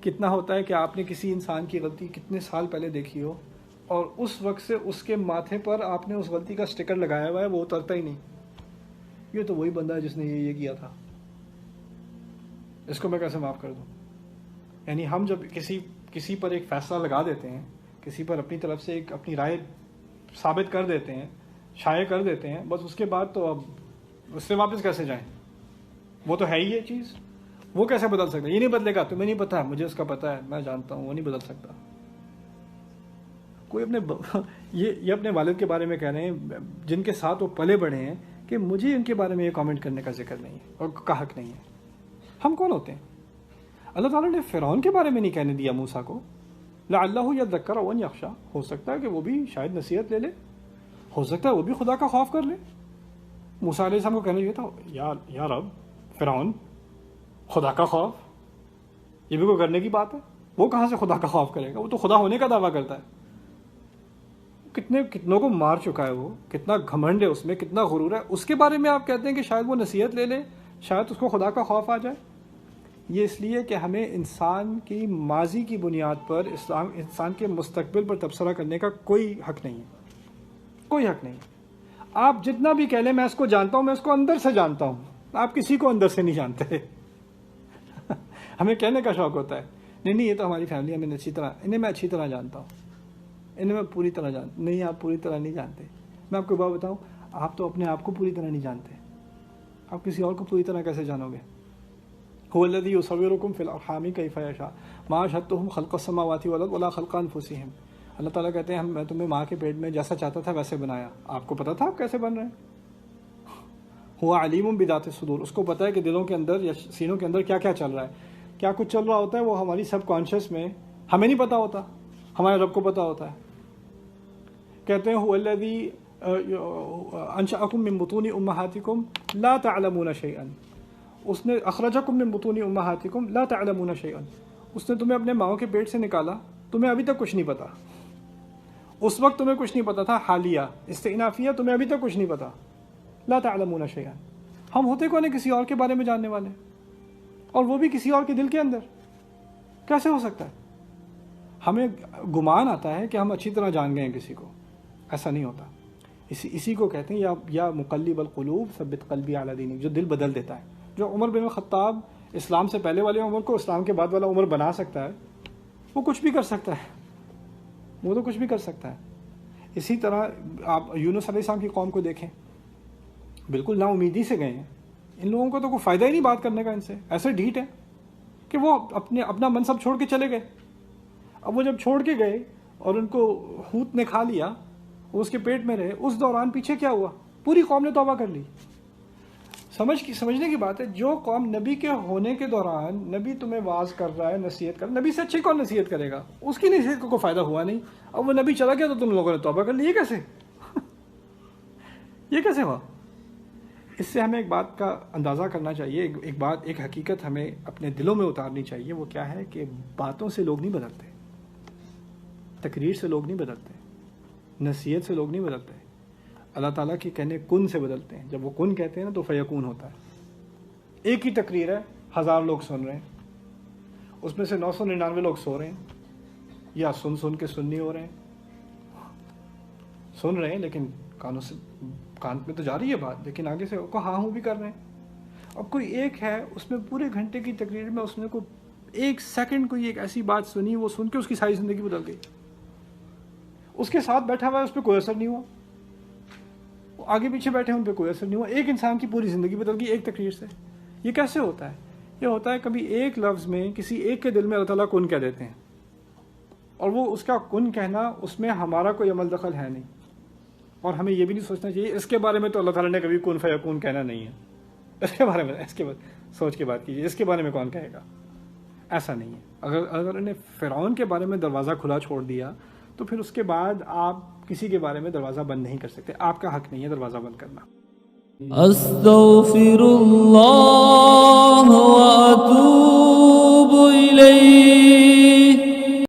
کتنا ہوتا ہے کہ آپ نے کسی انسان کی غلطی کتنے سال پہلے دیکھی ہو اور اس وقت سے اس کے ماتھے پر آپ نے اس غلطی کا سٹیکر لگایا ہوا ہے، وہ اترتا ہی نہیں. یہ تو وہی بندہ ہے جس نے یہ کیا تھا، اس کو میں کیسے معاف کر دوں؟ یعنی ہم جب کسی پر ایک فیصلہ لگا دیتے ہیں، کسی پر اپنی طرف سے ایک اپنی رائے ثابت کر دیتے ہیں، شائع کر دیتے ہیں، بس اس کے بعد تو اب اس سے واپس کیسے جائیں؟ وہ تو ہے ہی یہ چیز، وہ کیسے بدل سکتا ہے؟ یہ نہیں بدلے گا، تمہیں نہیں پتا، مجھے اس کا پتہ ہے، میں جانتا ہوں، وہ نہیں بدل سکتا. کوئی یہ اپنے والد کے بارے میں کہہ رہے ہیں جن کے ساتھ وہ پلے بڑھے ہیں کہ مجھے ان کے بارے میں یہ کامنٹ کرنے کا ذکر نہیں ہے اور کا حق نہیں ہے. ہم کون ہوتے ہیں؟ اللہ تعالیٰ نے فرعون کے بارے میں نہیں کہنے دیا موسیٰ کو، لعلہ یذکر او یخشی، ہو سکتا ہے کہ وہ بھی شاید نصیحت لے لے، ہو سکتا ہے وہ بھی خدا کا خوف کر لے. موسیٰ علیہ السلام کو کہنا یہ تھا، یا رب، فرعون خدا کا خوف، یہ بھی کوئی کرنے کی بات ہے؟ وہ کہاں سے خدا کا خوف کرے گا؟ وہ تو خدا ہونے کا دعویٰ کرتا ہے. کتنوں کو مار چکا ہے، وہ کتنا گھمنڈ ہے اس میں، کتنا غرور ہے، اس کے بارے میں آپ کہتے ہیں کہ شاید وہ نصیحت لے لے، شاید اس کو خدا کا خوف آ جائے. یہ اس لیے کہ ہمیں انسان کی ماضی کی بنیاد پر انسان کے مستقبل پر تبصرہ کرنے کا کوئی حق نہیں ہے، کوئی حق نہیں. آپ جتنا بھی کہہ لیں میں اس کو جانتا ہوں، میں اس کو اندر سے جانتا ہوں، آپ کسی کو اندر سے نہیں جانتے. ہمیں کہنے کا شوق ہوتا ہے، نہیں یہ تو ہماری فیملی، ہمیں انہیں میں اچھی طرح جانتا ہوں، انہیں میں پوری طرح جانتا. نہیں، آپ پوری طرح نہیں جانتے. میں آپ کو بات بتاؤں، آپ تو اپنے آپ کو پوری طرح نہیں جانتے، آپ کسی اور کو پوری طرح کیسے جانو گے؟ هو الذی یصورکم فی الارحام کیف یشاء ما اشہدتهم خلق السماوات والارض ولا خلق انفسهم. اللہ تعالیٰ کہتے ہیں میں تمہیں ماں کے پیٹ میں جیسا چاہتا تھا ویسے بنایا، آپ کو پتا تھا آپ کیسے بن رہے ہیں؟ هو علیم بذات الصدور، اس کو پتا ہے کہ دلوں کے اندر یا سینوں کے اندر کیا کیا چل رہا ہے، کیا کچھ چل رہا ہوتا ہے. وہ ہماری سب کانشیس میں ہمیں نہیں پتا ہوتا، ہمارے رب کو پتا ہوتا ہے. کہتے ہیں هو الذی انشأکم من بطون امہاتکم لا تعلمون شیئا، اس نے اخرجکم من بطون امہاتکم لا تعلمون شیئا، اس نے تمہیں اپنے ماؤں کے پیٹ سے نکالا، تمہیں ابھی تک کچھ نہیں پتا. اس وقت تمہیں کچھ نہیں پتا تھا، حالیہ استئنافیہ، تمہیں ابھی تک کچھ نہیں پتا. لا تعلمون شیئا. ہم ہوتے کون ہیں کسی اور کے بارے میں جاننے والے، اور وہ بھی کسی اور کے دل کے اندر؟ کیسے ہو سکتا ہے؟ ہمیں گمان آتا ہے کہ ہم اچھی طرح جان گئے ہیں کسی کو، ایسا نہیں ہوتا. اسی کو کہتے ہیں یا مقلب القلوب ثبت قلبی علی دینک، جو دل بدل دیتا ہے. جو عمر بن الخطاب اسلام سے پہلے والے عمر کو اسلام کے بعد والا عمر بنا سکتا ہے، وہ کچھ بھی کر سکتا ہے، وہ تو کچھ بھی کر سکتا ہے. اسی طرح آپ یونس علیہ السلام کی قوم کو دیکھیں، بالکل نا امیدی سے گئے ہیں. ان لوگوں کو تو کوئی فائدہ ہی نہیں بات کرنے کا ان سے، ایسے ڈھیٹ ہے کہ وہ اپنا منصب چھوڑ کے چلے گئے. اب وہ جب چھوڑ کے گئے اور ان کو حوت نے کھا لیا، وہ اس کے پیٹ میں رہے، اس دوران پیچھے کیا ہوا؟ پوری قوم نے توبہ کر لی. سمجھنے کی بات ہے، جو قوم نبی کے ہونے کے دوران نبی تمہیں واعظ کر رہا ہے، نصیحت کر رہا ہے، نبی سے اچھی کون نصیحت کرے گا؟ اس کی نصیحت کو کوئی فائدہ ہوا نہیں. اب وہ نبی چلا گیا تو تم لوگوں نے توبہ کر لی. یہ کیسے یہ کیسے ہوا؟ اس سے ہمیں ایک بات کا اندازہ کرنا چاہیے، ایک حقیقت ہمیں اپنے دلوں میں اتارنی چاہیے. وہ کیا ہے کہ باتوں سے لوگ نہیں بدلتے، تقریر سے لوگ نہیں بدلتے، نصیحت سے لوگ نہیں بدلتے. اللہ تعالیٰ کے کہنے کن سے بدلتے ہیں. جب وہ کن کہتے ہیں نا تو فیکون ہوتا ہے. ایک ہی تقریر ہے، 1000 لوگ سن رہے ہیں، اس میں سے 999 لوگ سو رہے ہیں، یا سن کے سنی ہو رہے ہیں، سن رہے ہیں لیکن کان میں تو جا رہی ہے بات، لیکن آگے سے ہاں ہوں بھی کر رہے ہیں. اب کوئی ایک ہے، اس میں پورے گھنٹے کی تقریر میں اس نے کوئی 1 سیکنڈ کوئی ایک ایسی بات سنی، وہ سن کے اس کی ساری زندگی بدل گئی. اس کے ساتھ بیٹھا ہوا ہے، اس پہ کوئی اثر نہیں ہوا. آگے پیچھے بیٹھے ہیں، ان پہ کوئی اثر نہیں ہوا. ایک انسان کی پوری زندگی بدل گئی ایک تقریر سے. یہ کیسے ہوتا ہے؟ یہ ہوتا ہے کبھی ایک لفظ میں کسی ایک کے دل میں اللہ تعالیٰ کن کہہ دیتے ہیں، اور وہ اس کا کن کہنا، اس میں ہمارا کوئی عمل دخل ہے نہیں. اور ہمیں یہ بھی نہیں سوچنا چاہیے اس کے بارے میں تو اللہ تعالیٰ نے کبھی کن فیکون کہنا نہیں ہے، اس کے بارے میں اس کے بعد سوچ کے بات کیجیے، اس کے بارے میں کون کہے گا؟ ایسا نہیں ہے. اگر انہوں نے فرعون کے بارے میں دروازہ کھلا چھوڑ دیا تو پھر اس کے بعد آپ کسی کے بارے میں دروازہ بند نہیں کر سکتے. آپ کا حق نہیں ہے دروازہ بند کرنا. استغفر اللہ واتوب الیہ.